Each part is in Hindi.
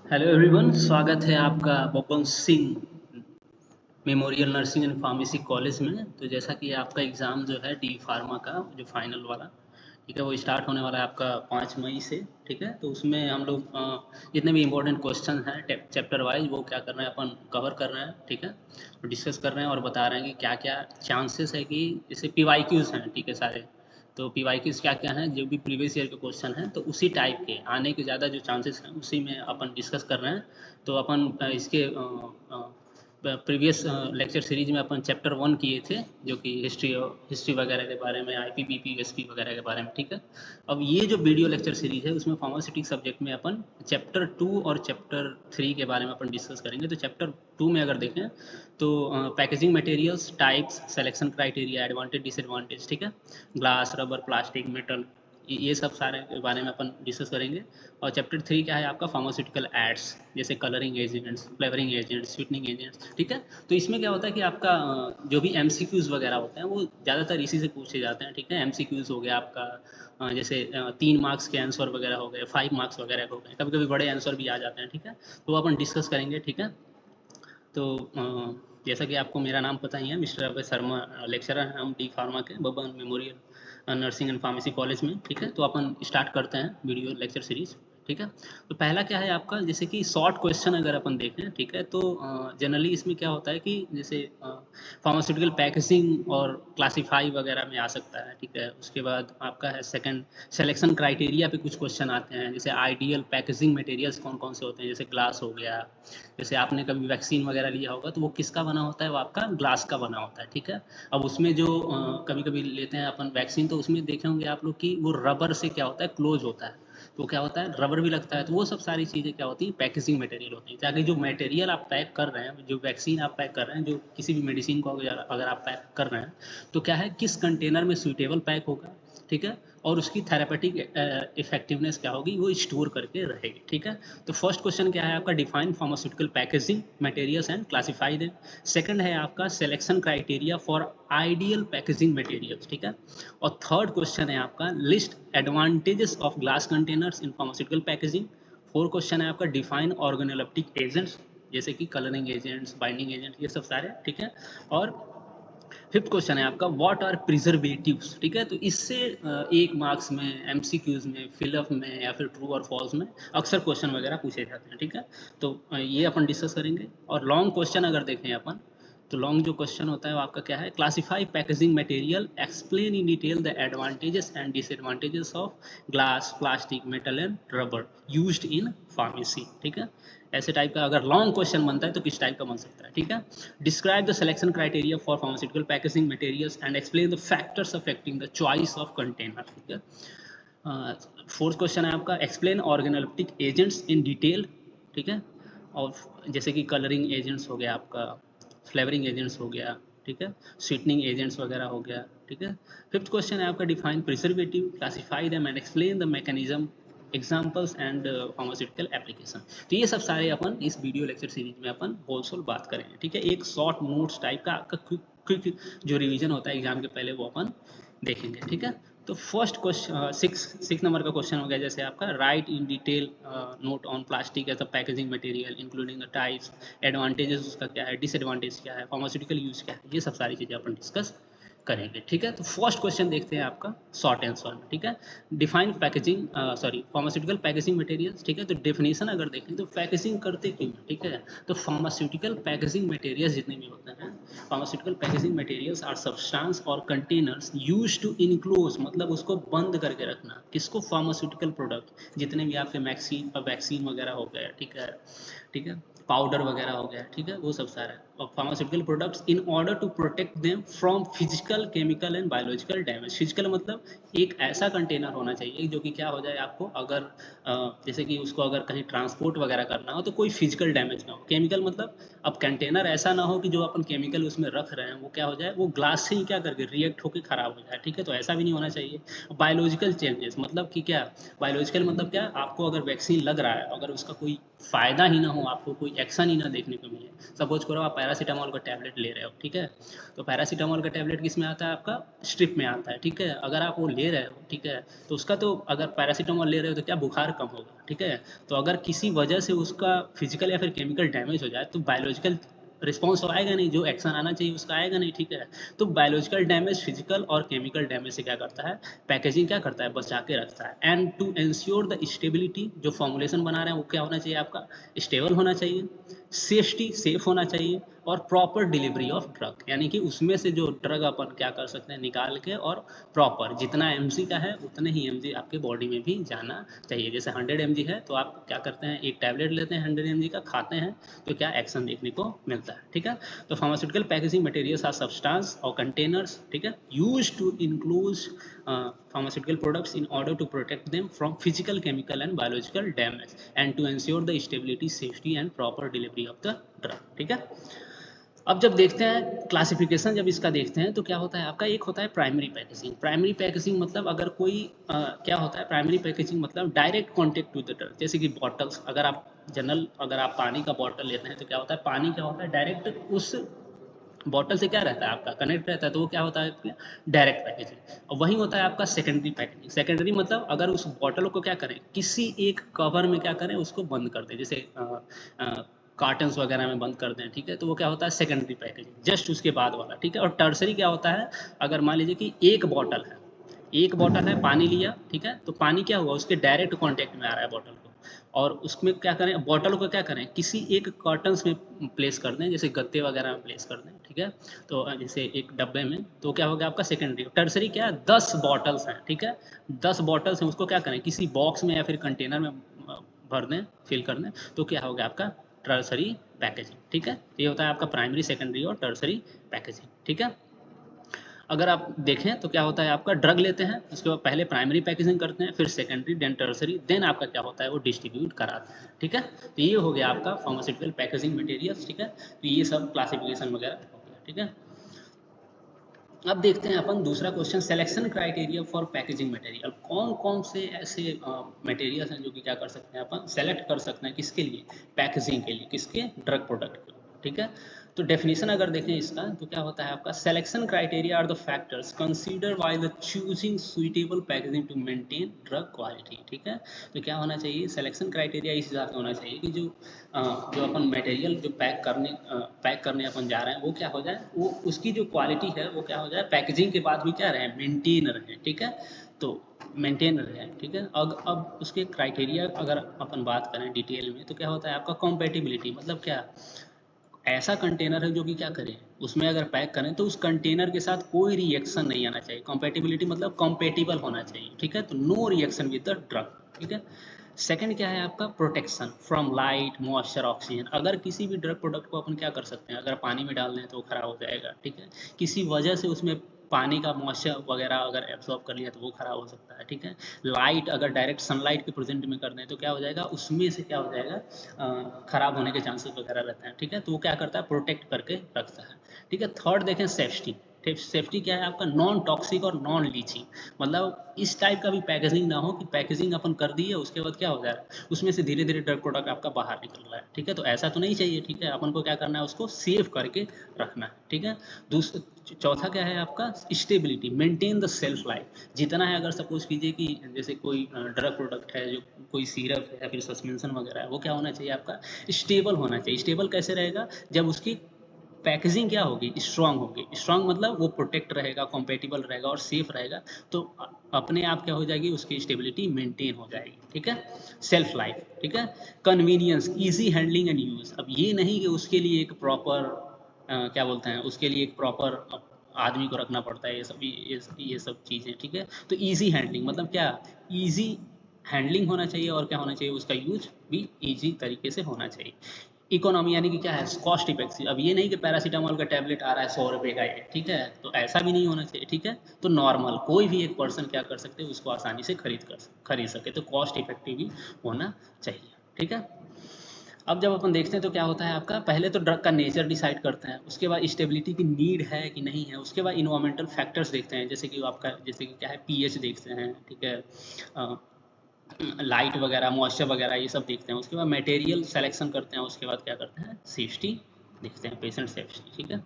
हेलो एवरीवन, स्वागत है आपका Babban Singh memorial nursing and pharmacy college में। तो जैसा कि आपका एग्ज़ाम जो है डी फार्मा का जो फाइनल वाला, ठीक है, वो स्टार्ट होने वाला है आपका 5 मई से। ठीक है, तो उसमें हम लोग जितने भी इम्पोर्टेंट क्वेश्चन हैं चैप्टर वाइज वो क्या कर रहे हैं, अपन कवर कर रहे हैं। ठीक है, तो डिस्कस कर रहे हैं और बता रहे हैं कि क्या क्या चांसेस है कि जैसे पीवाईक्यूज़ हैं, ठीक है, सारे। तो पीवाईक्यूज़ क्या क्या हैं, जो भी प्रीवियस ईयर के क्वेश्चन हैं तो उसी टाइप के आने के ज़्यादा जो चांसेस हैं उसी में अपन डिस्कस कर रहे हैं। तो अपन इसके प्रीवियस लेक्चर सीरीज में अपन चैप्टर 1 किए थे, जो कि हिस्ट्री वगैरह के बारे में, आईपीबीपी एसपी वगैरह के बारे में। ठीक है, अब ये जो वीडियो लेक्चर सीरीज है उसमें फार्मास्यूटिक सब्जेक्ट में अपन चैप्टर 2 और चैप्टर 3 के बारे में अपन डिस्कस करेंगे। तो चैप्टर 2 में अगर देखें तो packaging materials, types, selection criteria, advantage disadvantage, ठीक है, ग्लास, रबर, प्लास्टिक, मेटल, ये सब सारे के बारे में अपन डिस्कस करेंगे। और चैप्टर 3 क्या है आपका, फार्मास्यूटिकल एड्स, जैसे colouring agents, flavouring agents, sweetening agents. ठीक है, तो इसमें क्या होता है कि आपका जो भी एमसीक्यूज़ वगैरह होते हैं वो ज़्यादातर इसी से पूछे जाते हैं। ठीक है, एमसीक्यूज़ हो गया आपका जैसे 3 मार्क्स के आंसर वगैरह हो गए, 5 मार्क्स वगैरह हो गए, कभी कभी बड़े आंसर भी आ जाते हैं। ठीक है, तो वो अपन डिस्कस करेंगे। ठीक है, तो जैसा कि आपको मेरा नाम पता ही है, मिस्टर अभय शर्मा, लेक्चरर हैं हम डी फार्मा के Baban memorial nursing and pharmacy college में। ठीक है, तो अपन स्टार्ट करते हैं वीडियो लेक्चर सीरीज। ठीक है, तो पहला क्या है आपका, जैसे कि शॉर्ट क्वेश्चन अगर अपन देखें, ठीक है, तो जनरली इसमें क्या होता है कि जैसे फार्मास्यूटिकल पैकेजिंग और क्लासीफाई वगैरह में आ सकता है। ठीक है, उसके बाद आपका है सेकंड, सिलेक्शन क्राइटेरिया पे कुछ क्वेश्चन आते हैं, जैसे आइडियल पैकेजिंग मटेरियल्स कौन कौन से होते हैं, जैसे ग्लास हो गया। जैसे आपने कभी वैक्सीन वगैरह लिया होगा तो वो किसका बना होता है, वो आपका ग्लास का बना होता है। ठीक है, अब उसमें जो कभी कभी लेते हैं अपन वैक्सीन, तो उसमें देखे होंगे आप लोग कि वो रबर से क्या होता है, क्लोज होता है। तो क्या होता है, रबर भी लगता है। तो वो सब सारी चीज़ें क्या होती हैं, पैकेजिंग मटेरियल होती हैं, ताकि जो मटेरियल आप पैक कर रहे हैं, जो वैक्सीन आप पैक कर रहे हैं, जो किसी भी मेडिसिन को अगर आप पैक कर रहे हैं, तो क्या है, किस कंटेनर में सूटेबल पैक होगा। ठीक है, और उसकी थेरेपेटिक इफेक्टिवनेस क्या होगी, वो स्टोर करके रहेगी। ठीक है, तो फर्स्ट क्वेश्चन क्या है आपका, define pharmaceutical packaging materials and classify them. Second है आपका selection criteria for ideal packaging materials. ठीक है, और थर्ड क्वेश्चन है आपका, list advantages of glass containers in pharmaceutical packaging. Fourth question है आपका, डिफाइन ऑर्गेनोलेप्टिक एजेंट्स, जैसे कि कलरिंग एजेंट्स, बाइंडिंग एजेंट, ये सब सारे। ठीक है, और फिफ्थ क्वेश्चन है आपका, व्हाट आर प्रिजर्वेटिव्स। ठीक है, तो इससे 1 मार्क्स में, एमसीक्यूज में, फिलअप में या फिर ट्रू और फॉल्स में अक्सर क्वेश्चन वगैरह पूछे जाते हैं। ठीक है, तो ये अपन डिस्कस करेंगे। और लॉन्ग क्वेश्चन अगर देखें अपन, तो लॉन्ग जो क्वेश्चन होता है वो आपका क्या है, classify packaging material, explain in detail the advantages and disadvantages of glass, plastic, metal and rubber used in pharmacy. ठीक है, ऐसे टाइप का अगर लॉन्ग क्वेश्चन बनता है तो किस टाइप का बन सकता है। ठीक है, describe the selection criteria for pharmaceutical packaging materials and explain the factors affecting the choice of container. ठीक है, फोर्थ क्वेश्चन है आपका, explain organoleptic agents in detail. ठीक है, और जैसे कि कलरिंग एजेंट्स हो गया आपका, फ्लेवरिंग एजेंट्स हो गया, ठीक है, स्वीटनिंग एजेंट्स वगैरह हो गया। ठीक है, फिफ्थ क्वेश्चन है आपका, define preservative, classify them and explain the mechanism, examples and pharmaceutical application. तो ये सब सारे अपन इस वीडियो लेक्चर सीरीज में अपन होलसोल बात करेंगे। ठीक है, एक शॉर्ट नोट्स टाइप का आपका क्विक जो रिवीजन होता है एग्जाम के पहले वो अपन देखेंगे। ठीक है, तो फर्स्ट क्वेश्चन सिक्स नंबर का क्वेश्चन हो गया, जैसे आपका, write in detail note on plastic as a packaging material including the types, advantages उसका क्या है, डिसएडवांटेज क्या है, फार्मास्यूटिकल यूज क्या है, ये सब सारी चीज़ें अपन डिस्कस करेंगे। ठीक है, तो फर्स्ट क्वेश्चन देखते हैं आपका शॉर्ट आंसर में। ठीक है, define packaging, sorry, pharmaceutical packaging materials. ठीक है, तो डेफिनेशन अगर देखें तो पैकेजिंग करते क्यों हैं। ठीक है, तो फार्मास्यूटिकल पैकेजिंग मटेरियल्स जितने भी होते हैं, pharmaceutical packaging materials are substance और कंटेनर्स यूज टू इनक्लोज, मतलब उसको बंद करके रखना, किसको, फार्मास्यूटिकल प्रोडक्ट जितने भी आपके वैक्सीन वगैरह हो गए। ठीक है, ठीक है, पाउडर वगैरह हो गया। ठीक है, वो सब सारा, और pharmaceutical products in order to protect them from physical, chemical and biological damage. Physical मतलब एक ऐसा कंटेनर होना चाहिए जो कि क्या हो जाए आपको, अगर जैसे कि उसको अगर कहीं ट्रांसपोर्ट वगैरह करना हो तो कोई फिजिकल डैमेज ना हो। केमिकल मतलब अब कंटेनर ऐसा ना हो कि जो अपन केमिकल उसमें रख रहे हैं वो क्या हो जाए, वो ग्लास से ही क्या करके रिएक्ट होकर खराब हो जाए। ठीक है, तो ऐसा भी नहीं होना चाहिए। बायोलॉजिकल चेंजेस मतलब कि क्या, बायोलॉजिकल मतलब क्या, आपको अगर वैक्सीन लग रहा है, अगर उसका कोई फ़ायदा ही ना हो, आपको कोई एक्शन ही ना देखने को मिले, सपोज करो आप पैरासीटामोल का टैबलेट ले रहे हो, ठीक है, तो पैरासीटामोल का टैबलेट किस में आता है आपका, स्ट्रिप में आता है, ठीक है। अगर आप वो ले रहे हो, ठीक है, तो उसका तो अगर पैरासीटामोल ले रहे हो तो क्या बुखार कम होगा, ठीक है। तो अगर किसी वजह से उसका फिजिकल या फिर केमिकल डैमेज हो जाए तो बायोलॉजिकल रिस्पॉन्स तो आएगा नहीं, जो एक्शन आना चाहिए उसका आएगा नहीं, ठीक है। तो बायोलॉजिकल डैमेज, फिजिकल और केमिकल डैमेज से क्या करता है, पैकेजिंग क्या करता है, बचा के रखता है। And to ensure the stability, जो फॉर्मुलेशन बना रहे हैं वो क्या होना चाहिए आपका, स्टेबल होना चाहिए, सेफ्टी सेफ होना चाहिए, और प्रॉपर डिलीवरी ऑफ ड्रग, यानी कि उसमें से जो ड्रग अपन क्या कर सकते हैं निकाल के, और प्रॉपर जितना एमजी का है उतने ही एमजी आपके बॉडी में भी जाना चाहिए। जैसे 100 एमजी है तो आप क्या करते हैं, एक टैबलेट लेते हैं 100 एमजी का, खाते हैं तो क्या एक्शन देखने को मिलता है, ठीक है। तो pharmaceutical packaging materials are substance और कंटेनर्स, ठीक है, used to include pharmaceutical products in order to protect them from physical, chemical and biological damage and to ensure the stability, safety and proper delivery of the drug, ठीक है। अब जब देखते हैं क्लासिफिकेशन, जब इसका देखते हैं तो क्या होता है आपका, एक होता है प्राइमरी पैकेजिंग। प्राइमरी पैकेजिंग मतलब अगर कोई क्या होता है, प्राइमरी पैकेजिंग मतलब direct contact to the drug, जैसे कि बॉटल्स, अगर आप जनरल अगर आप पानी का बॉटल लेते हैं तो क्या होता है, पानी क्या होता है डायरेक्ट उस बॉटल से क्या रहता है आपका कनेक्ट रहता है, तो वो क्या होता है आपका डायरेक्ट पैकेजिंग। और वही होता है आपका सेकेंडरी पैकेजिंग। सेकेंडरी मतलब अगर उस बॉटल को क्या करें, किसी एक कवर में क्या करें, उसको बंद कर दें, जैसे कार्टन्स वगैरह में बंद कर दें, ठीक है, तो वो क्या होता है सेकेंडरी पैकेजिंग, जस्ट उसके बाद वाला, ठीक है। और टर्सरी क्या होता है, अगर मान लीजिए कि एक बॉटल है पानी लिया, ठीक है, तो पानी क्या हुआ उसके डायरेक्ट कांटेक्ट में आ रहा है बॉटल को, और उसमें क्या करें, बॉटल को क्या करें किसी एक कर्टन्स में प्लेस कर दें, जैसे गत्ते वगैरह में प्लेस कर दें, ठीक है, तो जैसे एक डब्बे में, तो क्या होगा आपका सेकेंडरी। टर्सरी क्या है, 10 बॉटल्स हैं, ठीक है, 10 बॉटल्स हैं, उसको क्या करें किसी बॉक्स में या फिर कंटेनर में भर दें, फिल कर दें, तो क्या होगा आपका टर्सरी पैकेजिंग, ठीक है। ये होता है आपका प्राइमरी, सेकेंडरी और टर्सरी पैकेजिंग, ठीक है। अगर आप देखें तो क्या होता है आपका ड्रग लेते हैं, उसके बाद पहले प्राइमरी पैकेजिंग करते हैं, फिर सेकेंडरी, देन टर्सरी, देन आपका क्या होता है वो डिस्ट्रीब्यूट कराते हैं, ठीक है। तो ये हो गया आपका फार्मास्यूटिकल पैकेजिंग मटेरियल्स, ठीक है। तो ये सब क्लासिफिकेशन वगैरह हो गया, ठीक है। अब देखते हैं अपन दूसरा question, selection criteria for packaging material. कौन कौन से ऐसे मटेरियल्स हैं जो कि क्या कर सकते हैं अपन सेलेक्ट कर सकते हैं, किसके लिए, पैकेजिंग के लिए, किसके ड्रग प्रोडक्ट के लिए, ठीक है। तो डेफिनेशन अगर देखें इसका तो क्या होता है आपका, selection criteria are the factors consider while the choosing suitable packaging to maintain drug quality, ठीक है। तो क्या होना चाहिए, सिलेक्शन क्राइटेरिया इस हिसाब से होना चाहिए कि जो अपन मटेरियल जो पैक करने अपन जा रहे हैं वो क्या हो जाए, वो उसकी जो क्वालिटी है वो क्या हो जाए, पैकेजिंग के बाद भी क्या रहे, मेंटेन रहे, ठीक है। तो मेंटेन रहे, ठीक है। अब उसके क्राइटेरिया अगर अपन बात करें डिटेल में तो क्या होता है आपका कॉम्पेटिबिलिटी, मतलब क्या, ऐसा कंटेनर है जो कि क्या करें उसमें अगर पैक करें तो उस कंटेनर के साथ कोई रिएक्शन नहीं आना चाहिए। कॉम्पेटिबिलिटी मतलब कॉम्पेटिबल होना चाहिए, ठीक है, तो no reaction with the drug, ठीक है। सेकंड क्या है आपका, protection from light, moisture, oxygen. अगर किसी भी ड्रग प्रोडक्ट को अपन क्या कर सकते हैं, अगर पानी में डाल दें तो वो खराब हो जाएगा, ठीक है। किसी वजह से उसमें पानी का मॉइस्चर वगैरह अगर एब्जॉर्ब कर लिया तो वो खराब हो सकता है, ठीक है। लाइट अगर डायरेक्ट सनलाइट के प्रेजेंट में कर दें तो क्या हो जाएगा, उसमें से क्या हो जाएगा, खराब होने के चांसेस वगैरह रहते हैं, ठीक है। तो वो क्या करता है, प्रोटेक्ट करके रखता है, ठीक है। थर्ड देखें सेफ्टी। सेफ्टी क्या है आपका, नॉन टॉक्सिक और नॉन लीचिंग, मतलब इस टाइप का भी पैकेजिंग ना हो कि पैकेजिंग अपन कर दी है उसके बाद क्या हो जाएगा उसमें से धीरे धीरे ड्रग प्रोडक्ट आपका बाहर निकल रहा है, ठीक है। तो ऐसा तो नहीं चाहिए, ठीक है। अपन को क्या करना है, उसको सेव करके रखना है, ठीक है। चौथा क्या है आपका, stability, maintain the shelf life. जितना है, अगर सपोज कीजिए कि जैसे कोई ड्रग प्रोडक्ट है, जो कोई सिरप है या फिर सस्पेंशन वगैरह है, वो क्या होना चाहिए आपका, स्टेबल होना चाहिए। स्टेबल कैसे रहेगा, जब उसकी पैकेजिंग क्या होगी, स्ट्रांग होगी। स्ट्रांग मतलब वो प्रोटेक्ट रहेगा, कॉम्पेटिबल रहेगा और सेफ रहेगा, तो अपने आप क्या हो जाएगी, उसकी स्टेबिलिटी मेंटेन हो जाएगी, ठीक है। सेल्फ लाइफ, ठीक है। Convenience, easy handling and use. अब ये नहीं कि उसके लिए एक प्रॉपर क्या बोलते हैं, उसके लिए एक प्रॉपर आदमी को रखना पड़ता है, ये सब चीज़ें, ठीक है। तो इजी हैंडलिंग मतलब क्या, इजी हैंडलिंग होना चाहिए, और क्या होना चाहिए, उसका यूज भी इजी तरीके से होना चाहिए। इकोनॉमी यानी कि क्या है, कॉस्ट इफेक्टिव। अब ये नहीं कि पैरासीटामोल का टैबलेट आ रहा है 100 रुपये का ये, ठीक है, तो ऐसा भी नहीं होना चाहिए, ठीक है। तो नॉर्मल कोई भी एक पर्सन क्या कर सकते हैं, उसको आसानी से खरीद सके, तो कॉस्ट इफेक्टिव भी होना चाहिए, ठीक है। अब जब अपन देखते हैं तो क्या होता है आपका, पहले तो ड्रग का नेचर डिसाइड करते हैं, उसके बाद स्टेबिलिटी की नीड है कि नहीं है, उसके बाद इन्वायरमेंटल फैक्टर्स देखते हैं, जैसे कि आपका जैसे कि क्या है, पीएच देखते हैं, ठीक है, लाइट वगैरह, मॉइस्चर वगैरह, ये सब देखते हैं। उसके बाद मटेरियल सिलेक्शन करते हैं, उसके बाद क्या करते हैं, सेफ्टी देखते हैं पेशेंट सेफ्टी, ठीक है।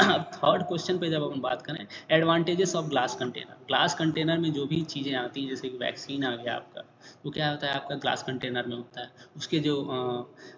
अब थर्ड क्वेश्चन पे जब अपन बात करें, advantages of glass container. Glass container में जो भी चीज़ें आती हैं, जैसे कि वैक्सीन आ गया आपका, तो क्या होता है आपका ग्लास कंटेनर में होता है। उसके जो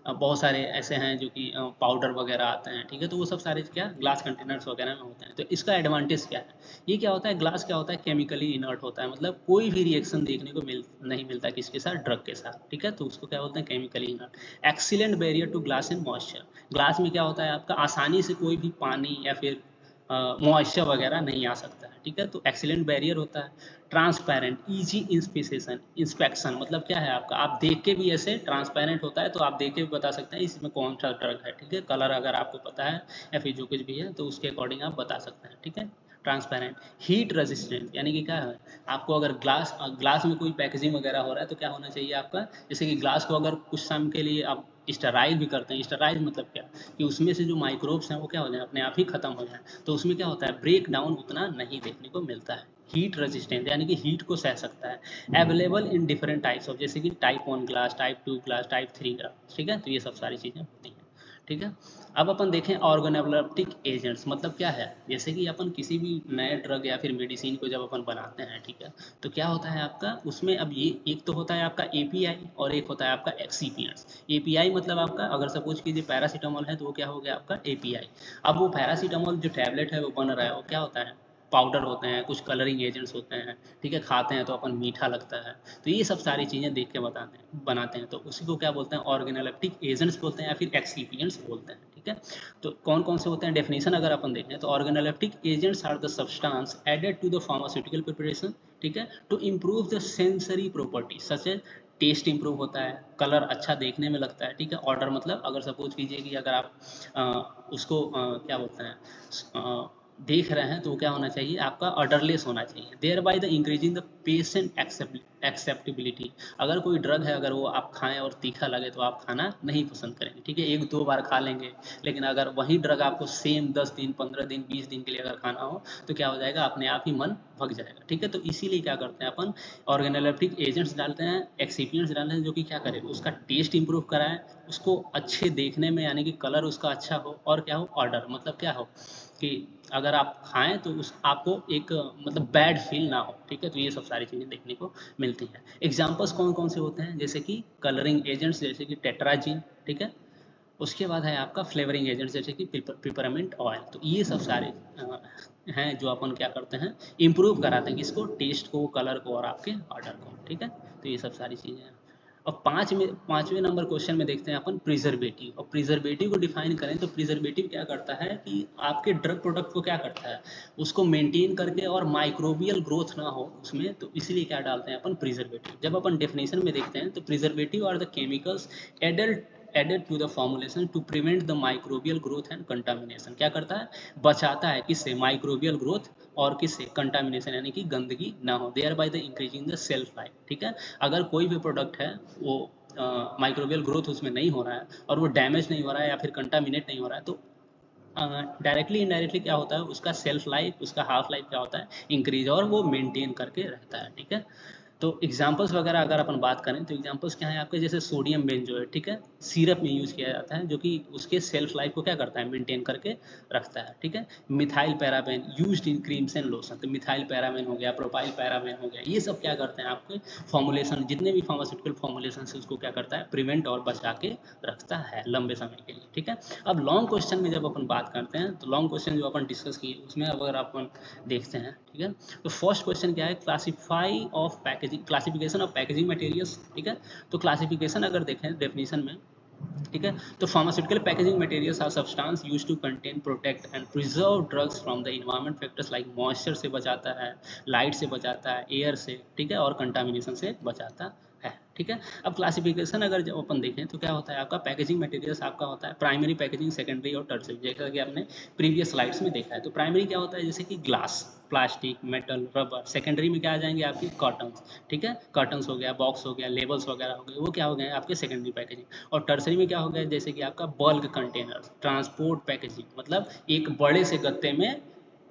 बहुत सारे ऐसे हैं जो कि पाउडर वगैरह आते हैं, ठीक है, तो वो सब सारे क्या ग्लास कंटेनर्स वगैरह में होते हैं। तो इसका एडवांटेज क्या है, ये क्या होता है, ग्लास क्या होता है, केमिकली इनर्ट होता है, मतलब कोई भी रिएक्शन देखने को नहीं मिलता किसके साथ, ड्रग के साथ, ठीक है, तो उसको क्या बोलते हैं, chemically inert. Excellent barrier to glass and moisture. Glass में क्या होता है आपका, आसानी से कोई भी पानी या फिर मॉइस्चर वगैरह नहीं आ सकता है, ठीक है, तो एक्सीलेंट बैरियर होता है। ट्रांसपेरेंट, इजी इंस्पेशन, इंस्पेक्शन मतलब क्या है आपका, आप देख के भी ऐसे ट्रांसपेरेंट होता है, तो आप देख के भी बता सकते हैं इसमें कौन सा ड्रग है, ठीक है, कलर अगर आपको पता है या फिर जो कुछ भी है तो उसके अकॉर्डिंग आप बता सकते हैं, ठीक है। ट्रांसपेरेंट, हीट रेजिस्टेंट, यानी कि क्या है आपको, अगर ग्लास में कोई पैकेजिंग वगैरह हो रहा है तो क्या होना चाहिए आपका, जैसे कि ग्लास को अगर कुछ समय के लिए आप स्टराइज भी करते हैं। स्टराइज मतलब क्या, कि उसमें से जो माइक्रोब्स हैं वो क्या हो जाए, अपने आप ही खत्म हो जाए, तो उसमें क्या होता है, ब्रेक डाउन उतना नहीं देखने को मिलता है। हीट रेजिस्टेंट यानी कि हीट को सह सकता है। Available in different types of, जैसे कि type 1 glass, type 2 glass, type 3 glass, ठीक है, तो ये सब सारी चीज़ें होती हैं, ठीक है। अब अपन देखें ऑर्गेनोलेप्टिक एजेंट्स मतलब क्या है, जैसे कि अपन किसी भी नए ड्रग या फिर मेडिसिन को जब अपन बनाते हैं, ठीक है, तो क्या होता है आपका उसमें, अब ये एक तो होता है आपका एपीआई और एक होता है आपका एक्सीपिएंट्स। एपीआई मतलब आपका, अगर सपोज कीजिए पैरासीटामोल है तो वो क्या हो गया आपका एपीआई। अब वो पैरासीटामोल जो टैबलेट है वो बन रहा है, वो क्या होता है, पाउडर होते हैं, कुछ कलरिंग एजेंट्स होते हैं, ठीक है, खाते हैं तो अपन मीठा लगता है, तो ये सब सारी चीज़ें देख के बताते हैं बनाते हैं, तो उसी को क्या बोलते हैं, ऑर्गेनोलेप्टिक एजेंट्स बोलते हैं या फिर एक्सीपिएंट्स बोलते हैं, ठीक है। तो कौन कौन से होते हैं, डेफिनेशन अगर अपन देखें तो organoleptic agents are the substance added to the pharmaceutical preparation, ठीक है, to improve the sensory property such as taste improve होता है, कलर अच्छा देखने में लगता है, ठीक है। ऑर्डर मतलब अगर सपोज कीजिए कि अगर आप उसको क्या बोलते हैं देख रहे हैं तो वो क्या होना चाहिए आपका, ऑर्डरलेस होना चाहिए। Thereby the increasing the patient acceptability. अगर कोई ड्रग है, अगर वो आप खाएं और तीखा लगे तो आप खाना नहीं पसंद करेंगे, ठीक है, एक दो बार खा लेंगे, लेकिन अगर वही ड्रग आपको सेम 10 दिन 15 दिन 20 दिन के लिए अगर खाना हो तो क्या हो जाएगा, अपने आप ही मन भग जाएगा, ठीक है। तो इसीलिए क्या करते हैं अपन, ऑर्गेनोलेप्टिक एजेंट्स डालते हैं, एक्सिपिएंट्स डालते हैं, जो कि क्या करे, उसका टेस्ट इंप्रूव कराए, उसको अच्छे देखने में यानी कि कलर उसका अच्छा हो, और क्या हो, ऑर्डर मतलब क्या हो कि अगर आप खाएं तो उस आपको एक मतलब बैड फील ना हो, ठीक है, तो ये सब सारी चीज़ें देखने को मिलती हैं। एग्जांपल्स कौन कौन से होते हैं, जैसे कि कलरिंग एजेंट्स जैसे कि टेट्राजीन, ठीक है, उसके बाद है आपका फ्लेवरिंग एजेंट्स जैसे कि पिपरमिंट ऑयल, तो ये सब सारे हैं जो अपन क्या करते हैं, इम्प्रूव कराते हैं किसको, टेस्ट को, कलर को और आपके ऑर्डर को, ठीक है, तो ये सब सारी चीज़ें हैं। और पाँचवें नंबर क्वेश्चन में देखते हैं अपन प्रिजर्वेटिव, और प्रिजर्वेटिव को डिफाइन करें तो प्रिजर्वेटिव क्या करता है कि आपके ड्रग प्रोडक्ट को क्या करता है, उसको मेंटेन करके और माइक्रोबियल ग्रोथ ना हो उसमें, तो इसलिए क्या डालते हैं अपन प्रिजर्वेटिव। जब अपन डेफिनेशन में देखते हैं तो preservative are the chemicals adult added to the formulation to prevent the microbial growth and contamination. क्या करता है, बचाता है किससे, माइक्रोबियल ग्रोथ और किससे, कंटामिनेशन यानी कि गंदगी ना हो, thereby the increasing the shelf life, ठीक है। अगर कोई भी प्रोडक्ट है वो माइक्रोबियल ग्रोथ उसमें नहीं हो रहा है और वो डैमेज नहीं हो रहा है या फिर कंटामिनेट नहीं हो रहा है, तो डायरेक्टली इनडायरेक्टली क्या होता है, उसका सेल्फ लाइफ, उसका हाफ लाइफ क्या होता है, इंक्रीज, और वो मेंटेन करके रहता है, ठीक है। तो एग्जांपल्स वगैरह अगर अपन बात करें तो एग्जांपल्स क्या है आपके, जैसे सोडियम बेंजोएट, ठीक है, सिरप में यूज़ किया जाता है, जो कि उसके सेल्फ लाइफ को क्या करता है, मेंटेन करके रखता है, ठीक है। Methyl paraben used in creams and lotion, तो मिथाइल पैराबेन हो गया, प्रोपाइल पैराबेन हो गया, ये सब क्या करते हैं आपके फॉर्मुलेशन, जितने भी फार्मास्यूटिकल फॉर्मुलेशन है उसको क्या करता है, प्रिवेंट और बचा के रखता है लंबे समय के लिए, ठीक है। अब लॉन्ग क्वेश्चन में जब अपन बात करते हैं तो लॉन्ग क्वेश्चन जो अपन डिस्कस किए उसमें अगर अपन देखते हैं, ठीक है, तो फर्स्ट क्वेश्चन क्या है, classify of packaging, classification of packaging materials, ठीक है। तो क्लासिफिकेशन अगर देखें डेफिनेशन में, ठीक है, तो pharmaceutical packaging materials are substance used to contain, protect and preserve drugs from the environment factors like moisture से बचाता है, लाइट से बचाता है, एयर से, ठीक है, और कंटामिनेशन से बचाता है, ठीक है। अब क्लासिफिकेशन अगर जब अपन देखें तो क्या होता है आपका, पैकेजिंग मटेरियल्स आपका होता है प्राइमरी पैकेजिंग, सेकेंडरी और टर्सरी, जैसा कि आपने प्रीवियस स्लाइड्स में देखा है। तो प्राइमरी क्या होता है, जैसे कि glass, plastic, metal, rubber. Secondary में क्या आ जाएंगे आपके, कॉटन्स, ठीक है, कॉटन्स हो गया, बॉक्स हो गया, लेबल्स वगैरह हो गए, वो क्या हो गए आपके सेकेंडरी पैकेजिंग। और टर्सरी में क्या हो गया, जैसे कि आपका बल्क कंटेनर, ट्रांसपोर्ट पैकेजिंग, मतलब एक बड़े से गत्ते में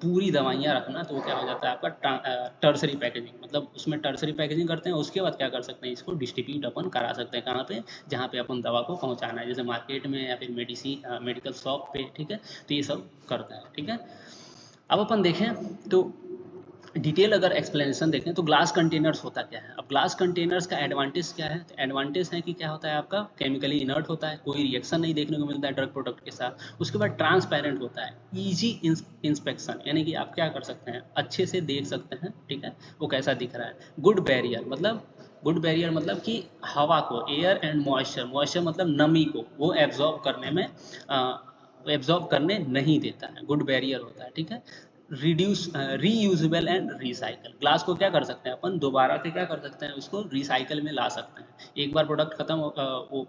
पूरी दवाइयाँ रखना, तो वो क्या हो जाता है आपका टर्सरी पैकेजिंग, मतलब उसमें टर्सरी पैकेजिंग करते हैं। उसके बाद क्या कर सकते हैं, इसको डिस्ट्रीब्यूट अपन करा सकते हैं कहाँ पे, जहाँ पे अपन दवा को पहुँचाना है, जैसे मार्केट में या फिर मेडिकल शॉप पे, ठीक है। तो ये सब करते हैं, ठीक है। अब अपन देखें तो डिटेल अगर एक्सप्लेनेशन देखें तो ग्लास कंटेनर्स होता क्या है। अब ग्लास कंटेनर्स का एडवांटेज क्या है, तो एडवांटेज है कि क्या होता है आपका, केमिकली इनर्ट होता है, कोई रिएक्शन नहीं देखने को मिलता है ड्रग प्रोडक्ट के साथ। उसके बाद ट्रांसपेरेंट होता है, ईजी इंस्पेक्शन, यानी कि आप क्या कर सकते हैं, अच्छे से देख सकते हैं, ठीक है, वो कैसा दिख रहा है। गुड बैरियर मतलब कि हवा को, एयर एंड मॉइस्चर मतलब नमी को वो एब्जॉर्ब करने में एब्जॉर्ब करने नहीं देता है, गुड बैरियर होता है, ठीक है। Reduce reusable and recycle, glass को क्या कर सकते हैं अपन, दोबारा से क्या कर सकते हैं, उसको रिसाइकल में ला सकते हैं। एक बार प्रोडक्ट खत्म वो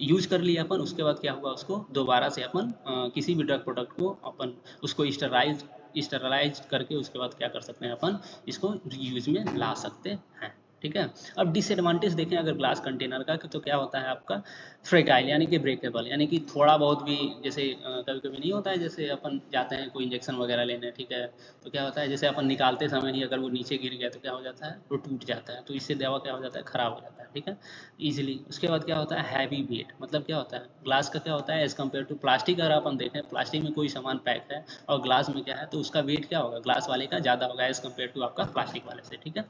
यूज कर लिया अपन, उसके बाद क्या हुआ, उसको दोबारा से अपन किसी भी ड्रग प्रोडक्ट को अपन उसको स्टरलाइज करके उसके बाद क्या कर सकते हैं अपन, इसको यूज में ला सकते हैं, ठीक है। अब डिसएडवांटेज देखें अगर ग्लास कंटेनर का, तो क्या होता है आपका, फ्रेगाइल यानी कि ब्रेकेबल, यानी कि थोड़ा बहुत भी, जैसे कभी कभी नहीं होता है, जैसे अपन जाते हैं कोई इंजेक्शन वगैरह लेने, ठीक है, तो क्या होता है, जैसे अपन निकालते समय ही अगर वो नीचे गिर गया तो क्या हो जाता है, वो टूट जाता है, तो इससे दवा क्या हो जाता है, खराब हो जाता है, ठीक है, ईजिली। उसके बाद क्या होता है, हैवी वेट, मतलब क्या होता है, ग्लास का क्या होता है एज कम्पेयर टू प्लास्टिक, अगर अपन देखें प्लास्टिक में कोई सामान पैक है और ग्लास में क्या है, तो उसका वेट क्या होगा, ग्लास वाले का ज़्यादा होगा एज कम्पेयर टू आपका प्लास्टिक वाले से, ठीक है।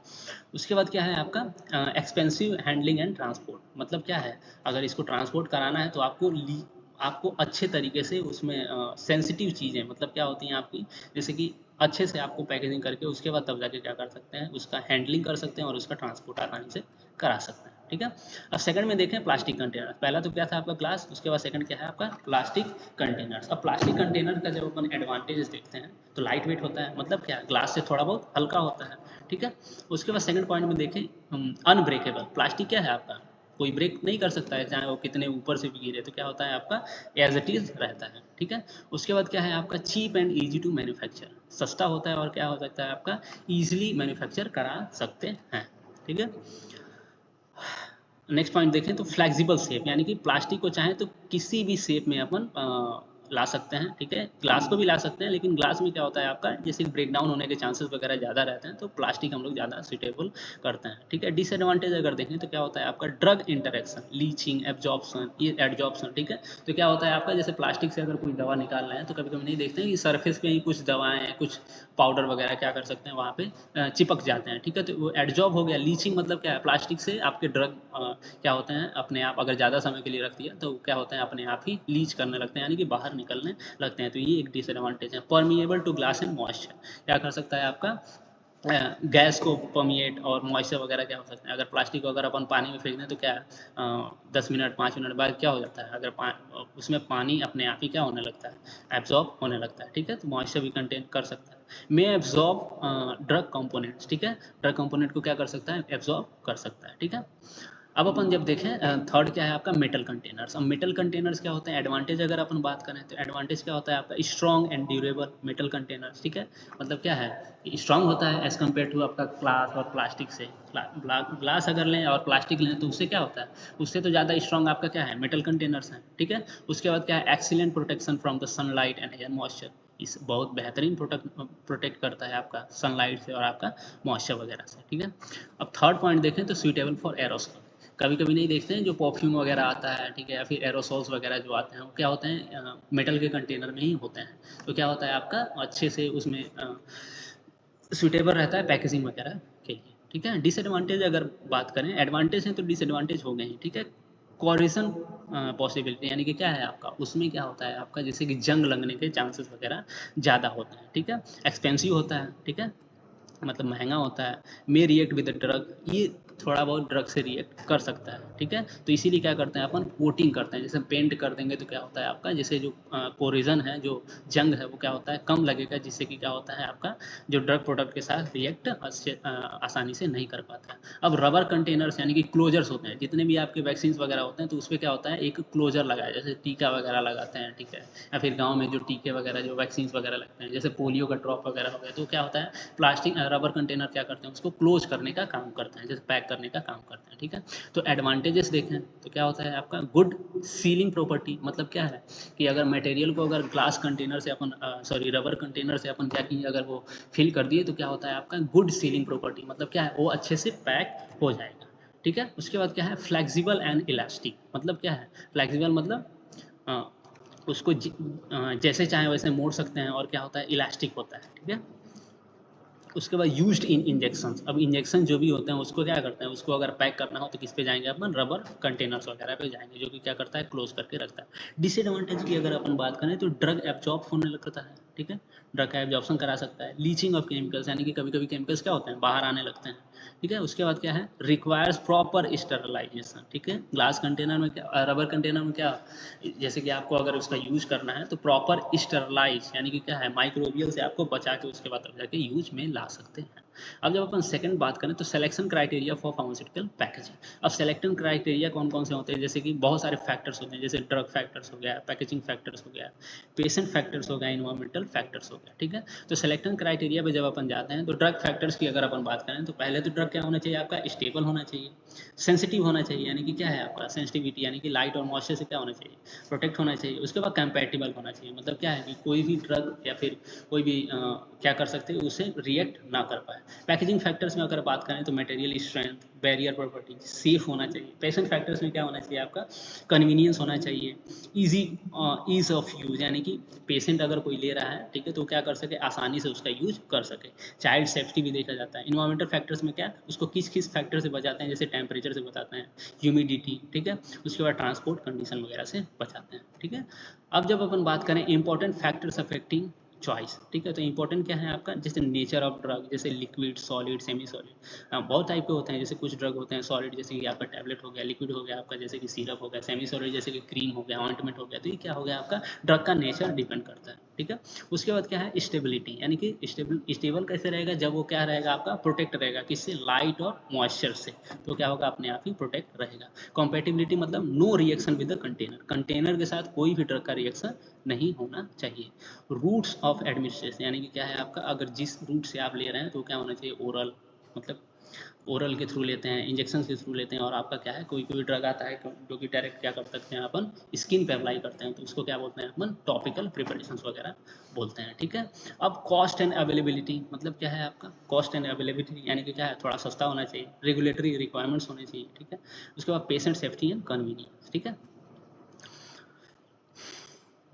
उसके बाद क्या है आपका, एक्सपेंसिव हैंडलिंग एंड ट्रांसपोर्ट, मतलब क्या है, अगर इसको ट्रांसपोर्ट कराना है तो आपको अच्छे तरीके से उसमें सेंसिटिव चीज़ें, मतलब क्या होती हैं आपकी, जैसे कि अच्छे से आपको पैकेजिंग करके उसके बाद तब जाके क्या कर सकते हैं, उसका हैंडलिंग कर सकते हैं और उसका ट्रांसपोर्ट आसानी से करा सकते हैं, ठीक है। अब सेकंड में देखें प्लास्टिक कंटेनर, पहला तो क्या था आपका ग्लास, उसके बाद सेकंड क्या है आपका प्लास्टिक कंटेनर्स। अब प्लास्टिक कंटेनर का जब अपन एडवांटेजेस देखते हैं तो लाइट वेट होता है, मतलब क्या, ग्लास से थोड़ा बहुत हल्का होता है, ठीक है। उसके बाद सेकंड पॉइंट में देखें अनब्रेकेबल, प्लास्टिक क्या है आपका, कोई ब्रेक नहीं कर सकता है, चाहे वो कितने ऊपर से भी गिरे, तो क्या होता है आपका एज इट इज रहता है, ठीक है। उसके बाद क्या है आपका cheap and easy to manufacture, सस्ता होता है और क्या हो सकता है आपका इजीली मैन्युफैक्चर करा सकते हैं, ठीक है। नेक्स्ट पॉइंट देखें तो फ्लेक्सिबल शेप, यानी कि प्लास्टिक को चाहे तो किसी भी शेप में अपन ला सकते हैं, ठीक है। ग्लास को भी ला सकते हैं, लेकिन ग्लास में क्या होता है आपका, जैसे ब्रेक डाउन होने के चांसेस वगैरह ज़्यादा रहते हैं, तो प्लास्टिक हम लोग ज़्यादा सुटेबल करते हैं, ठीक है। डिसएडवांटेज अगर देखें तो क्या होता है आपका ड्रग इंटरेक्शन, लीचिंग, एब्जॉर्प्शन, ठीक है। तो क्या होता है आपका, जैसे प्लास्टिक से अगर कोई दवा निकाल रहे हैं तो कभी कभी नहीं देखते हैं कि सरफेस पे ही कुछ दवाएं, कुछ पाउडर वगैरह क्या कर सकते हैं वहाँ पे चिपक जाते हैं, ठीक है। तो वो एडजॉर्ब हो गया। लीचिंग मतलब क्या है, प्लास्टिक से आपके ड्रग क्या होते हैं, अपने आप अगर ज़्यादा समय के लिए रख दिया तो क्या होते हैं, अपने आप ही लीच करने लगते हैं, यानी कि बाहर निकलने लगते हैं, तो ये एक डिसएडवांटेज है। Permeable to glass and moisture, क्या कर सकता है आपका, गैस को परमिएट और मॉइस्चर वगैरह क्या हो सकते हैं, अगर प्लास्टिक को अगर अपन पानी में फेंक दें तो क्या 10 मिनट 5 मिनट बाद क्या हो जाता है, अगर उसमें पानी अपने आप ही क्या होने लगता है, एब्जॉर्ब होने लगता है, ठीक है। तो मॉइस्चर भी कंटेन कर सकता है। मे एब्जॉर्ब ड्रग कंपोनेंट्स, ठीक है, ड्रग कंपोनेंट को क्या कर सकता है, एब्जॉर्ब कर सकता है, ठीक है। अब अपन जब देखें थर्ड क्या है आपका मेटल कंटेनर्स। अब मेटल कंटेनर्स क्या होते हैं, एडवांटेज अगर अपन बात करें तो एडवांटेज क्या होता है आपका, strong and durable metal containers, ठीक है। मतलब क्या है, स्ट्रॉन्ग होता है एज कम्पेयर टू आपका ग्लास और प्लास्टिक से। ग्लास अगर लें और प्लास्टिक लें तो उससे क्या होता है, उससे तो ज़्यादा स्ट्रॉन्ग आपका क्या है, मेटल कंटेनर्स हैं, ठीक है। उसके बाद क्या है, excellent protection from the sunlight and air moisture, इस बहुत बेहतरीन प्रोटेक्ट करता है आपका सनलाइट से और आपका मॉइस्चर वगैरह से, ठीक है। अब थर्ड पॉइंट देखें तो सूटेबल फॉर एरोसॉल, कभी कभी नहीं देखते हैं जो परफ्यूम वगैरह आता है, ठीक है, या फिर एरोसॉल्स वगैरह जो आते हैं वो क्या होते हैं, मेटल के कंटेनर में ही होते हैं, तो क्या होता है आपका अच्छे से उसमें सूटेबल रहता है पैकेजिंग वगैरह के लिए, ठीक है। डिसएडवांटेज अगर बात करें, एडवांटेज है तो डिसएडवांटेज हो गए हैं, ठीक है। कॉरिजन पॉसिबिलिटी, यानी कि क्या है आपका, उसमें क्या होता है आपका, जैसे कि जंग लगने के चांसेस वगैरह ज़्यादा होते हैं, ठीक है। एक्सपेंसिव होता है, ठीक है, मतलब महंगा होता है। मे रिएक्ट विद ड्रग, ये थोड़ा बहुत ड्रग से रिएक्ट कर सकता है, ठीक है। तो इसीलिए क्या करते हैं अपन, कोटिंग करते हैं, जैसे पेंट कर देंगे तो क्या होता है आपका, जैसे जो कोरिजन है, जो जंग है वो क्या होता है कम लगेगा, जिससे कि क्या होता है आपका जो ड्रग प्रोडक्ट के साथ रिएक्ट आसानी से नहीं कर पाता है। अब रबर कंटेनर्स यानी कि क्लोजर्स होते हैं, जितने भी आपके वैक्सीन वगैरह होते हैं तो उस पर क्या होता है, एक क्लोजर लगाया, जैसे टीका वगैरह लगाते हैं, ठीक है, या फिर गाँव में जो टीके वगैरह जो वैक्सीन वगैरह लगते हैं, जैसे पोलियो का ड्रॉप वगैरह हो गया, तो क्या होता है प्लास्टिक रबर कंटेनर क्या करते हैं, उसको क्लोज करने का काम करते हैं, जैसे पैक पैक करने का काम करते हैं, ठीक है। तो एडवांटेजेस देखें तो क्या होता है आपका गुड सीलिंग प्रॉपर्टी, मतलब क्या है कि अगर मटेरियल को अगर ग्लास कंटेनर से अपन रबर कंटेनर से अपन क्या किए अगर वो फिल कर दिए तो क्या होता है आपका गुड सीलिंग प्रॉपर्टी, मतलब क्या है वो अच्छे से पैक हो जाएगा, ठीक है। उसके बाद क्या है फ्लेक्सिबल एंड इलास्टिक, मतलब क्या है फ्लेक्सिबल मतलब अ, उसको जैसे चाहें वैसे मोड़ सकते हैं, और क्या होता है इलास्टिक होता है, ठीक है। उसके बाद यूज्ड इन इंजेक्शन, अब इंजेक्शन जो भी होते हैं उसको क्या करते हैं, उसको अगर पैक करना हो तो किस पे जाएंगे अपन रबर कंटेनर्स वगैरह पे जाएंगे, जो कि क्या करता है क्लोज करके रखता है। डिसएडवांटेज की अगर अपन बात करें तो ड्रग एब्जॉर्ब होने लगता है, ठीक है, ड्रग का एब्जॉर्प्शन करा सकता है। लीचिंग ऑफ केमिकल्स, यानी कि कभी कभी केमिकल्स क्या होते हैं बाहर आने लगते हैं, ठीक है। उसके बाद क्या है रिक्वायर्स प्रॉपर स्टरलाइजेशन, ठीक है। ग्लास कंटेनर में क्या रबर कंटेनर में क्या जैसे कि आपको अगर उसका यूज करना है तो प्रॉपर स्टरलाइज यानी कि क्या है माइक्रोबियल से आपको बचा के उसके बाद अब जाके यूज में ला सकते हैं। अब जब अपन सेकंड बात करें तो selection criteria for pharmaceutical packaging. अब सिलेक्शन क्राइटेरिया कौन कौन से होते हैं, जैसे कि बहुत सारे फैक्टर्स होते हैं, जैसे ड्रग फैक्टर्स हो गया, पैकेजिंग फैक्टर्स हो गया, पेशेंट फैक्टर्स हो गया, इन्वायरमेंटल फैक्टर्स हो गया, ठीक है। तो सिलेक्शन क्राइटेरिया पे जब अपन जाते हैं तो ड्रग फैक्टर्स की अगर अपन बात करें तो पहले तो ड्रग क्या होना चाहिए आपका स्टेबल होना चाहिए, सेंसिटिव होना चाहिए, यानी कि क्या है आपका सेंसिटिविटी यानी कि लाइट और मॉइस्चर से क्या होना चाहिए प्रोटेक्ट होना चाहिए। उसके बाद कंपैटिबल होना चाहिए, मतलब क्या है कि कोई भी ड्रग या फिर कोई भी क्या कर सकते हैं उसे रिएक्ट ना कर पाए। पैकेजिंग फैक्टर्स में अगर बात करें तो material strength, barrier property, safe होना चाहिए। पेशेंट फैक्टर्स में क्या होना चाहिए आपका कन्वीनियंस होना चाहिए, ईजी ईज ऑफ यूज, यानी कि पेशेंट अगर कोई ले रहा है ठीक है तो क्या कर सके आसानी से उसका यूज कर सके। चाइल्ड सेफ्टी भी देखा जाता है। इन्वायरमेंटल फैक्टर्स में क्या उसको किस किस फैक्टर से बचाते हैं, जैसे टेम्परेचर से बताते हैं, ह्यूमिडिटी, ठीक है। उसके बाद ट्रांसपोर्ट कंडीशन वगैरह से बचाते हैं, ठीक है। अब जब अपन बात करें इंपॉर्टेंट फैक्टर्स अफेक्टिंग चॉइस, ठीक है, तो इंपॉर्टेंट क्या है आपका जैसे नेचर ऑफ ड्रग, जैसे लिक्विड, सॉलिड, सेमी सॉलिड, बहुत टाइप के होते हैं। जैसे कुछ ड्रग होते हैं सॉलिड जैसे कि आपका टैबलेट हो गया, लिक्विड हो गया आपका जैसे कि सिरप हो गया, सेमी सॉलिड जैसे कि क्रीम हो गया, ऑइंटमेंट हो गया। तो ये क्या हो गया आपका ड्रग का नेचर डिपेंड करता है, ठीक है। उसके बाद क्या है स्टेबिलिटी, यानी कि स्टेबल कैसे रहेगा जब वो क्या रहेगा आपका प्रोटेक्ट रहेगा किससे लाइट और मॉइस्चर से, तो क्या होगा अपने आप ही प्रोटेक्ट रहेगा। कॉम्पेटिबिलिटी मतलब no reaction with the container, container के साथ कोई भी ड्रग का रिएक्शन नहीं होना चाहिए। रूट्स ऑफ एडमिनिस्ट्रेशन, यानी कि क्या है आपका अगर जिस रूट से आप ले रहे हैं तो क्या होना चाहिए ओरल, मतलब ओरल के थ्रू लेते हैं, इंजेक्शन के थ्रू लेते हैं, और आपका क्या है कोई कोई ड्रग आता है जो कि डायरेक्ट क्या कर सकते हैं अपन स्किन पे अप्लाई करते हैं तो उसको क्या बोलते हैं अपन टॉपिकल प्रिपरेशन वगैरह बोलते हैं, ठीक है। अब कॉस्ट एंड अवेलेबिलिटी, मतलब क्या है आपका कॉस्ट एंड अवेलेबिलिटी, यानी कि क्या है थोड़ा सस्ता होना चाहिए, रेगुलेटरी रिक्वायरमेंट्स होने चाहिए, ठीक है। उसके बाद पेशेंट सेफ्टी एंड कन्वीनियंस, ठीक है।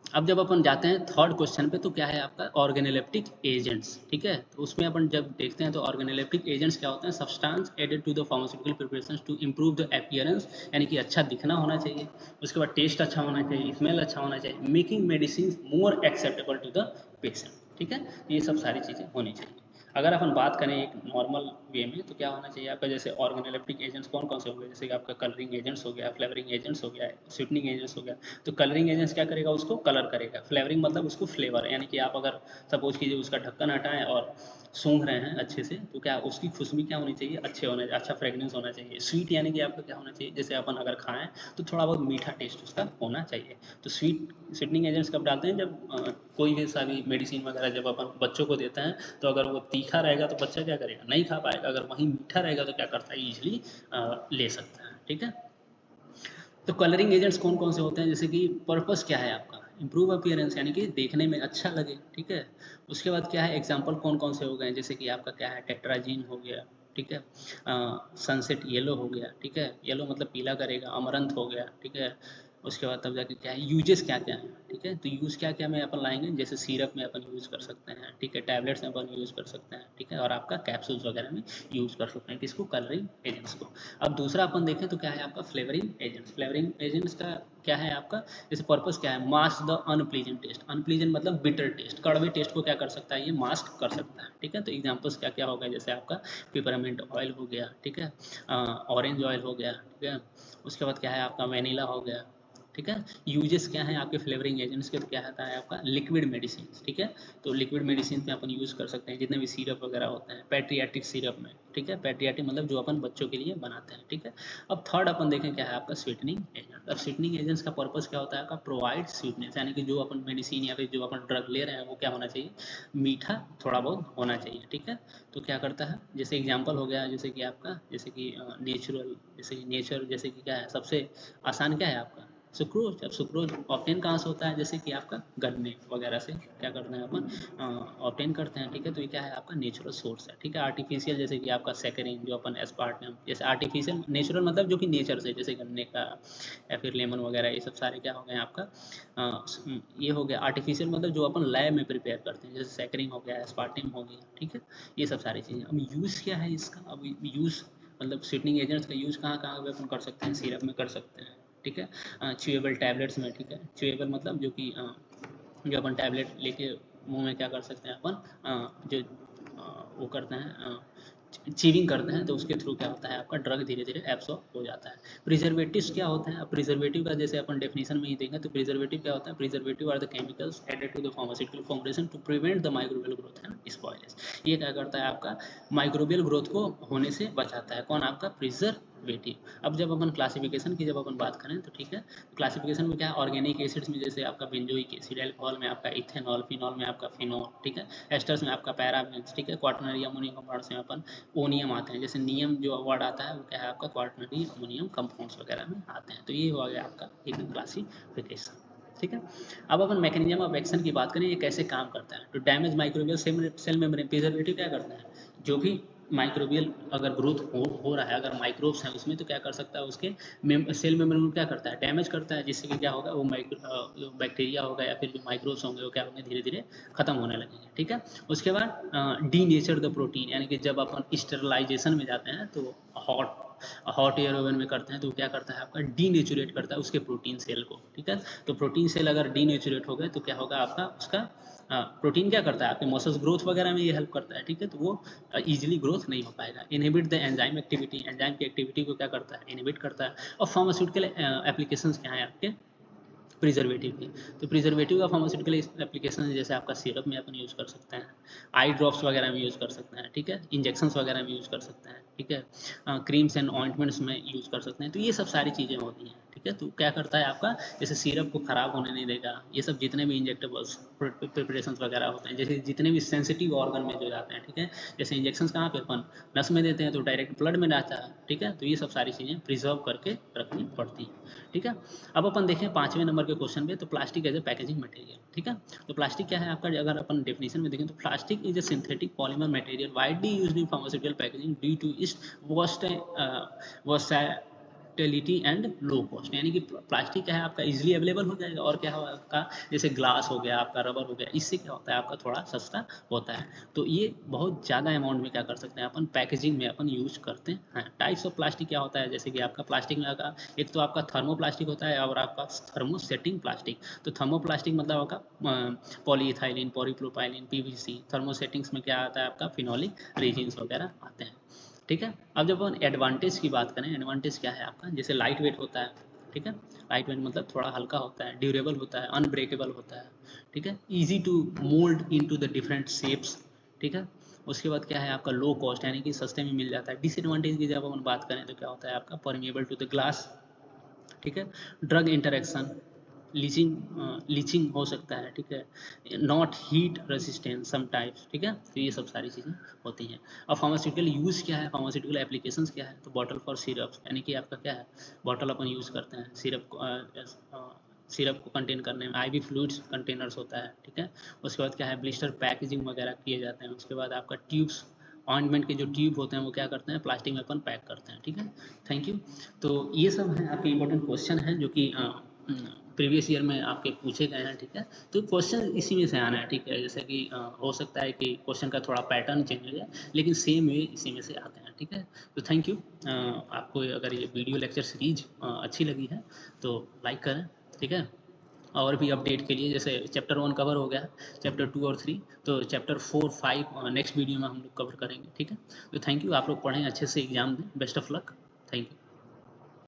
अब जब अपन जाते हैं थर्ड क्वेश्चन पे तो क्या है आपका ऑर्गेनोलेप्टिक एजेंट्स, ठीक है। तो उसमें अपन जब देखते हैं तो ऑर्गेनोलेप्टिक एजेंट्स क्या होते हैं substance added to the pharmaceutical preparations to improve the appearance, यानी कि अच्छा दिखना होना चाहिए। उसके बाद टेस्ट अच्छा होना चाहिए, स्मेल अच्छा होना चाहिए, making medicine more acceptable to the patient, ठीक है। ये सब सारी चीज़ें होनी चाहिए। अगर अपन बात करें एक नॉर्मल वे में तो क्या होना चाहिए आपका जैसे ऑर्गेनोलेप्टिक एजेंट्स कौन कौन से हो गए, जैसे कि आपका कलरिंग एजेंट्स हो गया, फ्लेवरिंग एजेंट्स हो गया, स्वीटनिंग एजेंट्स हो गया। तो कलरिंग एजेंट्स क्या करेगा उसको कलर करेगा, फ्लेवरिंग मतलब उसको फ्लेवर, यानी कि आप अगर सपोज कीजिए उसका ढक्कन हटाएं और सूंघ रहे हैं अच्छे से तो क्या उसकी खुशबू क्या होनी चाहिए अच्छे होना चाहिए, अच्छा फ्रेगनेंस होना चाहिए। स्वीट यानी कि आपका क्या होना चाहिए जैसे अपन अगर खाएं तो थोड़ा बहुत मीठा टेस्ट उसका होना चाहिए। तो स्वीटनिंग एजेंट्स कब डालते हैं जब कोई भी सारी मेडिसिन वगैरह जब अपन बच्चों को देते हैं तो अगर वो तीखा रहेगा तो बच्चा क्या करेगा नहीं खा पाएगा, अगर वहीं मीठा रहेगा तो क्या करता है ईजिली ले सकता है, ठीक है। तो कलरिंग एजेंट्स कौन कौन से होते हैं, जैसे कि पर्पस क्या है आपका इंप्रूव अपीयरेंस, यानी कि देखने में अच्छा लगे, ठीक है। उसके बाद क्या है एग्जांपल कौन कौन से हो गए, जैसे कि आपका क्या है टेट्राजीन हो गया, ठीक है, सनसेट येलो हो गया, ठीक है, येलो मतलब पीला करेगा, अमरंथ हो गया, ठीक है। उसके बाद तब जाके क्या है यूजेस क्या क्या है, ठीक है। तो यूज़ क्या क्या में अपन लाएंगे जैसे सिरप में अपन यूज़ कर सकते हैं, ठीक है, टैबलेट्स में अपन यूज़ कर सकते हैं, ठीक है, और आपका कैप्सूल्स वगैरह में यूज़ कर सकते हैं किसको कलरिंग एजेंट्स को। अब दूसरा अपन देखें तो क्या है आपका फ्लेवरिंग एजेंट्स, फ्लेवरिंग एजेंट्स का क्या है आपका जैसे पर्पस क्या है mask the unpleasant taste, unpleasant मतलब बिटर टेस्ट, कड़वे टेस्ट को क्या कर सकता है ये मास्क कर सकता है, ठीक है। तो एग्जांपल्स क्या क्या हो गए जैसे आपका पिपरमिंट ऑयल हो गया, ठीक है, ऑरेंज ऑयल हो गया, ठीक है। उसके बाद क्या है आपका वेनिला हो गया, ठीक है। यूजेस क्या है आपके फ्लेवरिंग एजेंट्स के तो क्या आता है आपका लिक्विड मेडिसिन, ठीक है। तो लिक्विड मेडिसिन में अपन यूज़ कर सकते हैं जितने भी सिरप वगैरह होते हैं पैट्रियाटिक सिरप में, ठीक है, पैट्रियाटिक मतलब जो अपन बच्चों के लिए बनाते हैं, ठीक है। अब थर्ड अपन देखें क्या है आपका स्वीटनिंग एजेंट्स, अब स्वीटनिंग एजेंट्स का पर्पस क्या होता है आपका, प्रोवाइड स्वीटनेस, यानी कि जो अपन मेडिसिन या फिर जो अपन ड्रग ले रहे हैं वो क्या होना चाहिए, मीठा थोड़ा बहुत होना चाहिए, ठीक है। तो क्या करता है, जैसे एग्जांपल हो गया, जैसे कि आपका, जैसे कि नेचुरल, जैसे कि नेचर, जैसे कि क्या है सबसे आसान क्या है आपका, सुक्रोज। अब सुक्रोज ऑब्टेन कहाँ से होता है, जैसे कि आपका गन्ने वगैरह से क्या करते हैं अपन ऑब्टेन करते हैं, ठीक है। तो ये क्या है आपका नेचुरल सोर्स है, ठीक है। आर्टिफिशियल जैसे कि आपका सैकरिन, जो अपन एस्पार्टम, जैसे आर्टिफिशियल, नेचुरल मतलब जो कि नेचर से, जैसे गन्ने का या फिर लेमन वगैरह, ये सब सारे क्या हो गए आपका ये हो गया। आर्टिफिशियल मतलब जो अपन लैब में प्रिपेयर करते हैं, जैसे सैकरिन हो गया, एस्पार्टम हो गया, ठीक है। ये सब सारी चीज़ें। अब यूज़ क्या है इसका, अब यूज़ मतलब स्वीटनिंग एजेंट्स का यूज़ कहाँ कहाँ पे अपन कर सकते हैं, सिरप में कर सकते हैं, ठीक है। च्यूएबल टैबलेट्स में, ठीक है। च्यूएबल मतलब जो कि जो अपन टैबलेट लेके मुंह में क्या कर सकते हैं अपन, जो वो करते हैं, चीविंग करते हैं, तो उसके थ्रू क्या होता है आपका ड्रग धीरे धीरे एब्सॉर्ब हो जाता है। प्रिजर्वेटिव्स क्या होते हैं, अब प्रिजर्वेटिव का जैसे अपन डेफिनेशन में ही देंगे, तो प्रिजर्वेटिव क्या होता है, preservative are the chemicals added to the pharmaceutical formulation to prevent the microbial growth and spoilage. ये क्या करता है आपका, माइक्रोबियल ग्रोथ को होने से बचाता है, कौन आपका प्रिजर्वेटिव। अब जब अपन क्लासिफिकेशन की जब अपन बात करें तो ठीक है, क्लासिफिकेशन में क्या है, ऑर्गेनिक एसिड्स में जैसे आपका बेंजोइक एसिड, अल्कोहल में आपका इथेनॉल, फिनॉल में आपका फिनॉल, ठीक है। एस्टर्स में आपका पैराबेंस, ठीक है। क्वाटरनरी अमोनियम कंपाउंड्स में अपन ओनियम आते हैं, जैसे नियम जो वर्ड आता है वो क्या है आपका क्वाटरनरी अमोनियम कंपाउंड्स वगैरह में आते हैं। तो ये हो गया आपका एक क्लासिफिकेशन, ठीक है। अब अपन मैकेनिज्म ऑफ एक्शन की बात करें, ये कैसे काम करता है। तो damage microbial cell membrane, preservative क्या करता है, जो भी माइक्रोबियल अगर ग्रोथ हो रहा है, अगर माइक्रोब्स हैं उसमें, तो क्या कर सकता है, उसके सेल मेम्ब्रेन को क्या करता है, डैमेज करता है, जिससे कि क्या होगा, वो बैक्टीरिया होगा या फिर जो माइक्रोब्स होंगे वो क्या होंगे, धीरे धीरे खत्म होने लगेंगे, ठीक है। उसके बाद डी नेचर द प्रोटीन, यानी कि जब अपन स्टेरलाइजेशन में जाते हैं तो हॉट एयर ओवन में करते हैं, तो क्या करता है आपका डी नेचुरेट करता है उसके प्रोटीन सेल को, ठीक है। तो प्रोटीन सेल अगर डी नेचुरेट हो गए तो क्या होगा आपका, उसका प्रोटीन क्या करता है आपके मसल्स ग्रोथ वगैरह में ये हेल्प करता है, ठीक है। तो वो इजीली ग्रोथ नहीं हो पाएगा। Inhibit the enzyme activity, enzyme की एक्टिविटी को क्या करता है, इनहिबिट करता है। और फार्मास्यूटिकल एप्लीकेशंस क्या है आपके प्रिजर्वेटिव की, तो प्रिजर्वेटिव का फार्मास्यूटिकल एप्लीकेशन जैसे आपका सिरप में अपन यूज़ कर सकते हैं, आई ड्रॉप्स वगैरह में यूज़ कर सकते हैं, ठीक है। इंजेक्शंस वगैरह में यूज़ कर सकते हैं, ठीक है। क्रीम्स एंड ऑइंटमेंट्स में यूज़ कर सकते हैं। तो ये सब सारी चीज़ें होती हैं, ठीक है। तो क्या करता है आपका, जैसे सिरप को ख़राब होने नहीं देगा, ये सब जितने भी इंजेक्टेबल्स प्रिपरेशन वगैरह होते हैं, जैसे जितने भी सेंसिटिव ऑर्गन में जो जाते हैं, ठीक है। जैसे इंजेक्शंस कहाँ पे अपन नस में देते हैं तो डायरेक्ट ब्लड में जाता है, ठीक है। तो ये सब सारी चीज़ें प्रिजर्व करके रखनी पड़ती हैं, ठीक है। अब अपन देखें 5वें नंबर के क्वेश्चन पे, तो plastic as a packaging material, ठीक है। तो प्लास्टिक क्या है आपका, अगर अपन डेफिनेशन में देखें तो plastic is a synthetic polymer material widely used in pharmaceutical packaging due to its versatility and low cost, यानी कि प्लास्टिक क्या है आपका इजीली अवेलेबल हो जाएगा, और क्या होगा आपका, जैसे ग्लास हो गया आपका, रबर हो गया, इससे क्या होता है आपका थोड़ा सस्ता होता है। तो ये बहुत ज़्यादा अमाउंट में क्या कर सकते हैं अपन, पैकेजिंग में अपन यूज करते हैं। टाइप्स ऑफ प्लास्टिक क्या होता है, जैसे कि आपका प्लास्टिक में आपका एक तो आपका थर्मोप्लास्टिक होता है और आपका थर्मोसेटिंग प्लास्टिक। तो थर्मोप्लास्टिक मतलब आपका पॉलीइथाइलिन, पॉलीप्रोपाइलिन, पीवीसी। थर्मोसेटिंग्स में क्या आता है आपका फिनोलिक रेजिन्स वगैरह आते हैं, ठीक है। अब जब अपन एडवांटेज की बात करें, एडवांटेज क्या है आपका, जैसे लाइट वेट होता है, ठीक है। लाइट वेट मतलब थोड़ा हल्का होता है, ड्यूरेबल होता है, अनब्रेकेबल होता है, ठीक है। Easy to mould into the different shapes, ठीक है। उसके बाद क्या है आपका लो कॉस्ट, यानी कि सस्ते में मिल जाता है। डिसएडवांटेज की जब हम बात करें तो क्या होता है आपका परमिएबल टू द ग्लास, ठीक है। ड्रग इंटरेक्शन, लीचिंग हो सकता है, ठीक है। Not heat resistance some types, ठीक है। तो ये सब सारी चीज़ें होती हैं। अब फार्मास्यूटिकल यूज़ क्या है, फार्मास्यूटिकल एप्लीकेशंस क्या है, तो बॉटल फॉर सिरप्स, यानी कि आपका क्या है, बॉटल अपन यूज़ करते हैं सिरप को सिरप को कंटेन करने में। आईवी फ्लूइड्स कंटेनर्स होता है, ठीक है। उसके बाद क्या है, ब्लिस्टर पैकेजिंग वगैरह किए जाते हैं। उसके बाद आपका ट्यूब्स, ऑइंटमेंट के जो ट्यूब होते हैं वो क्या करते हैं, प्लास्टिक में अपन पैक करते हैं, ठीक है। Thank you. तो ये सब हैं आपके इंपॉर्टेंट क्वेश्चन हैं जो कि प्रीवियस ईयर में आपके पूछे गए हैं, ठीक है। तो क्वेश्चन इसी में से आना है, ठीक है। जैसे कि हो सकता है कि क्वेश्चन का थोड़ा पैटर्न चेंज हो जाए, लेकिन सेम वे इसी में से आते हैं, ठीक है। तो थैंक यू। आपको अगर ये वीडियो लेक्चर सीरीज अच्छी लगी है तो लाइक करें, ठीक है। और भी अपडेट के लिए, जैसे चैप्टर 1 कवर हो गया, चैप्टर 2 और 3, तो चैप्टर 4 5 नेक्स्ट वीडियो में हम लोग कवर करेंगे, ठीक है। तो थैंक यू, आप लोग पढ़ें अच्छे से, एग्जाम दें, best of luck, thank you.